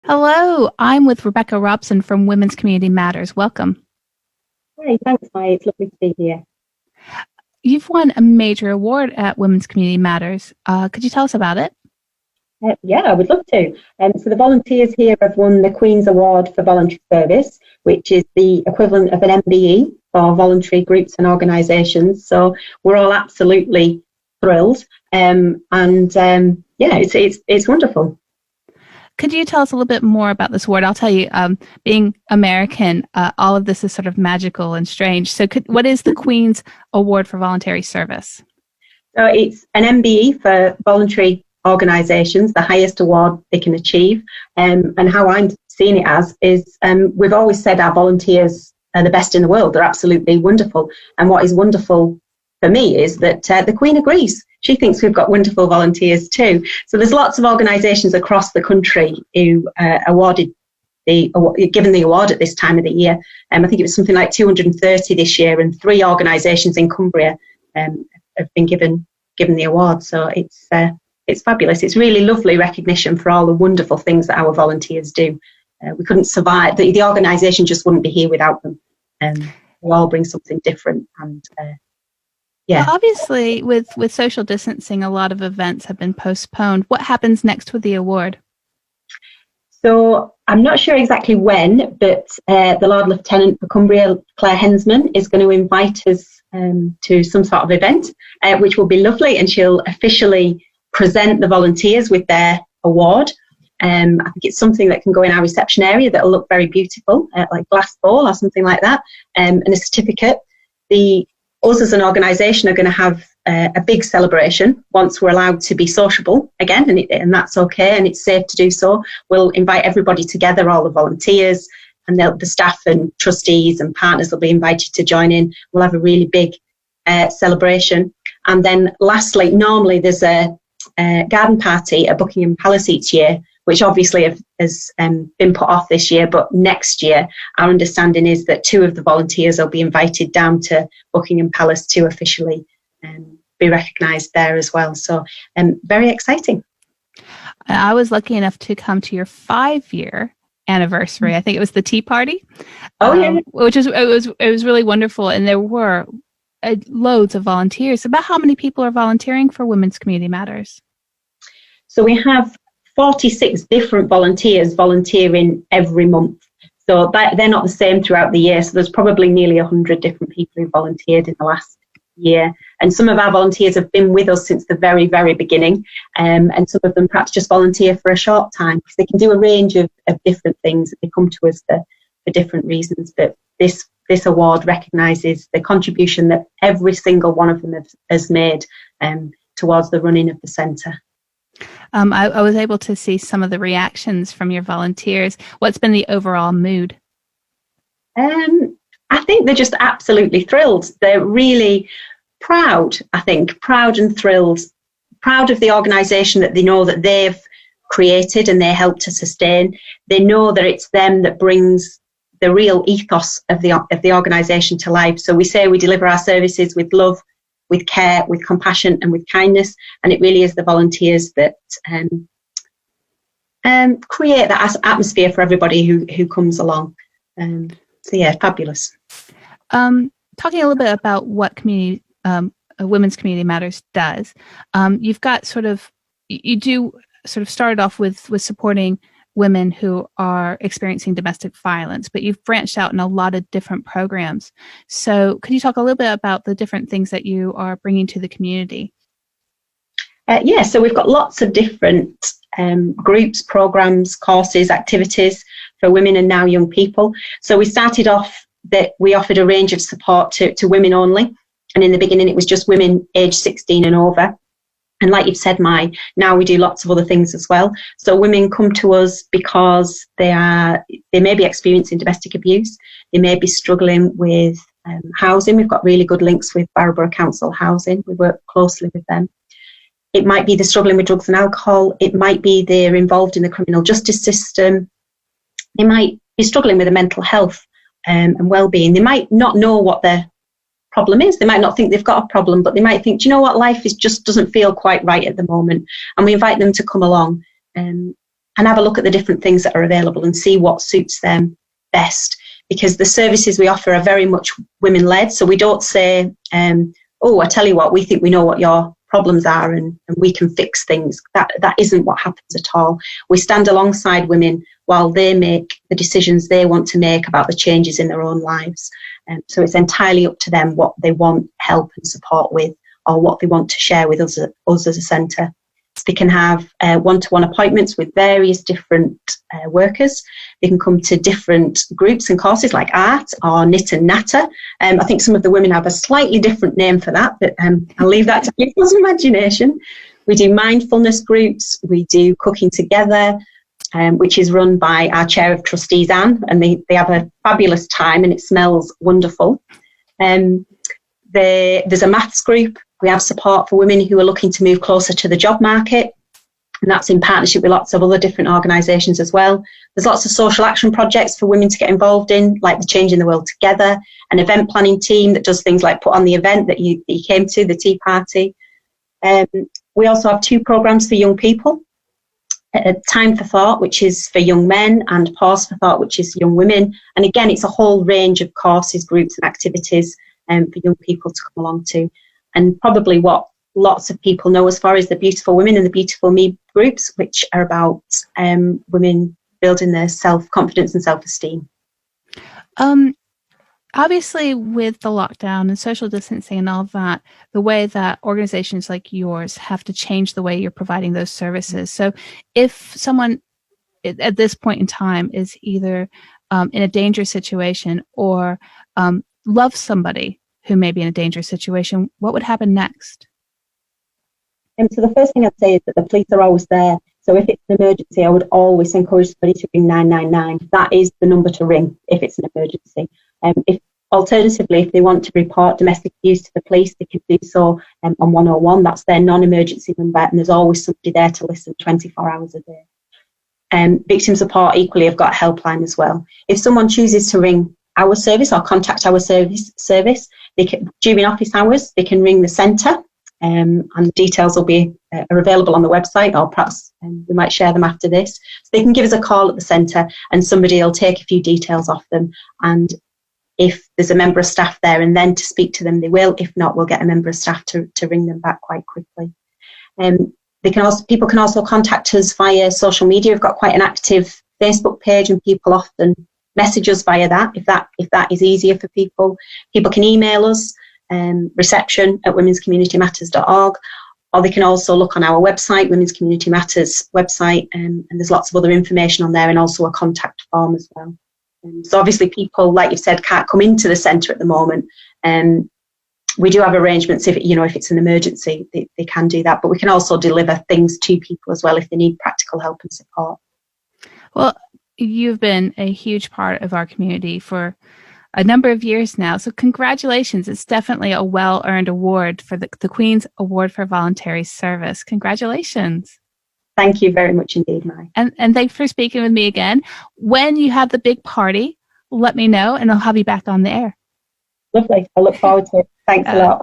Hello, I'm with Rebecca Robson from Women's Community Matters. Welcome. Hi, thanks, Mai. It's lovely to be here. You've won a major award at Women's Community Matters. Could you tell us about it? Yeah, I would love to. So the volunteers here have won the Queen's Award for Voluntary Service, which is the equivalent of an MBE for voluntary groups and organisations. So we're all absolutely thrilled, yeah, it's wonderful. Could you tell us a little bit more about this award? I'll tell you, being American, all of this is sort of magical and strange. So what is the Queen's Award for Voluntary Service? So it's an MBE for voluntary organisations, the highest award they can achieve. And how I'm seeing it as is we've always said our volunteers are the best in the world. They're absolutely wonderful. And what is wonderful for me is that the Queen agrees. She thinks we've got wonderful volunteers too. So there's lots of organisations across the country who given the award at this time of the year. I think it was something like 230 this year, and 3 organisations in Cumbria have been given the award. So it's fabulous. It's really lovely recognition for all the wonderful things that our volunteers do. We couldn't survive. The organisation just wouldn't be here without them. We all bring something different, and yeah. Well, obviously, with social distancing, a lot of events have been postponed. What happens next with the award? So I'm not sure exactly when, but the Lord Lieutenant for Cumbria, Claire Hensman, is going to invite us to some sort of event, which will be lovely, and she'll officially present the volunteers with their award. I think it's something that can go in our reception area that will look very beautiful, like glass ball or something like that, and a certificate. Us as an organisation are going to have a big celebration once we're allowed to be sociable again, and that's okay, and it's safe to do so. We'll invite everybody together, all the volunteers, and the staff and trustees and partners will be invited to join in. We'll have a really big celebration. And then lastly, normally there's a garden party at Buckingham Palace each year, which obviously has been put off this year, but next year our understanding is that 2 of the volunteers will be invited down to Buckingham Palace to officially be recognised there as well. So very exciting. I was lucky enough to come to your 5-year anniversary. I think it was the tea party. Oh yeah, which is it was really wonderful, and there were loads of volunteers. About how many people are volunteering for Women's Community Matters? So we have 46 different volunteers volunteering every month. So they're not the same throughout the year. So there's probably nearly 100 different people who volunteered in the last year. And some of our volunteers have been with us since the very, very beginning. And some of them perhaps just volunteer for a short time, because they can do a range of different things. They come to us for different reasons. But this award recognises the contribution that every single one of them has made towards the running of the centre. I was able to see some of the reactions from your volunteers. What's been the overall mood? I think they're just absolutely thrilled. They're really proud, I think, proud and thrilled, proud of the organisation that they know that they've created and they help to sustain. They know that it's them that brings the real ethos of the organisation to life. So we say we deliver our services with love, with care, with compassion and with kindness, and it really is the volunteers that create that atmosphere for everybody who comes along. So yeah, fabulous. Talking a little bit about what Women's Community Matters does, you do sort of started off with supporting women who are experiencing domestic violence, but you've branched out in a lot of different programs. So could you talk a little bit about the different things that you are bringing to the community? Yeah, so we've got lots of different groups, programs, courses, activities for women and now young people. So we started off that we offered a range of support to women only. And in the beginning, it was just women aged 16 and over. And like you've said, Mai, now we do lots of other things as well. So women come to us because they may be experiencing domestic abuse. They may be struggling with housing. We've got really good links with Barrow Council Housing. We work closely with them. It might be they're struggling with drugs and alcohol. It might be they're involved in the criminal justice system. They might be struggling with a mental health and well-being. They might not know what their problem is. They might not think they've got a problem, but they might think, do you know what, life just doesn't feel quite right at the moment. And we invite them to come along. and have a look at the different things that are available and see what suits them best. Because the services we offer are very much women-led. So we don't say, oh, I tell you what, we think we know what your problems are and we can fix things. That isn't what happens at all. We stand alongside women while they make the decisions they want to make about the changes in their own lives. So it's entirely up to them what they want help and support with, or what they want to share with us as a centre. So they can have one-to-one appointments with various different workers. They can come to different groups and courses like art or knit and natter. I think some of the women have a slightly different name for that, but I'll leave that to people's imagination. We do mindfulness groups. We do cooking together, which is run by our chair of trustees, Anne, and they have a fabulous time and it smells wonderful. There's a maths group. We have support for women who are looking to move closer to the job market, and that's in partnership with lots of other different organisations as well. There's lots of social action projects for women to get involved in, like the Changing the World Together, an event planning team that does things like put on the event that you came to, the tea party. We also have 2 programmes for young people. Time for Thought, which is for young men, and Pause for Thought, which is young women. And again, it's a whole range of courses, groups and activities for young people to come along to. And probably what lots of people know as far as the Beautiful Women and the Beautiful Me groups, which are about women building their self-confidence and self-esteem. Obviously, with the lockdown and social distancing and all that, the way that organizations like yours have to change the way you're providing those services. So if someone at this point in time is either in a dangerous situation or loves somebody who may be in a dangerous situation, what would happen next? So the first thing I'd say is that the police are always there. So if it's an emergency, I would always encourage somebody to ring 999. That is the number to ring if it's an emergency. Alternatively, if they want to report domestic abuse to the police, they can do so on 101. That's their non-emergency number, and there's always somebody there to listen 24 hours a day. Victim support equally have got a helpline as well. If someone chooses to ring our service or contact our service, they can, during office hours, they can ring the centre, and the details will be are available on the website, or perhaps we might share them after this. So they can give us a call at the centre and somebody will take a few details off them, and if there's a member of staff there and then to speak to them, they will. If not, we'll get a member of staff to ring them back quite quickly. People can also contact us via social media. We've got quite an active Facebook page and people often message us via that if that is easier for people. People can email us, reception@womenscommunitymatters.org, or they can also look on our website, Women's Community Matters website, and there's lots of other information on there and also a contact form as well. So obviously people, like you said, can't come into the centre at the moment. We do have arrangements if it's an emergency, they can do that, but we can also deliver things to people as well if they need practical help and support. Well, you've been a huge part of our community for a number of years now, so congratulations. It's definitely a well-earned award for the Queen's Award for Voluntary Service. Congratulations. Thank you very much indeed, Mai. And thanks for speaking with me again. When you have the big party, let me know and I'll have you back on the air. Lovely. I look forward to it. Thanks a lot.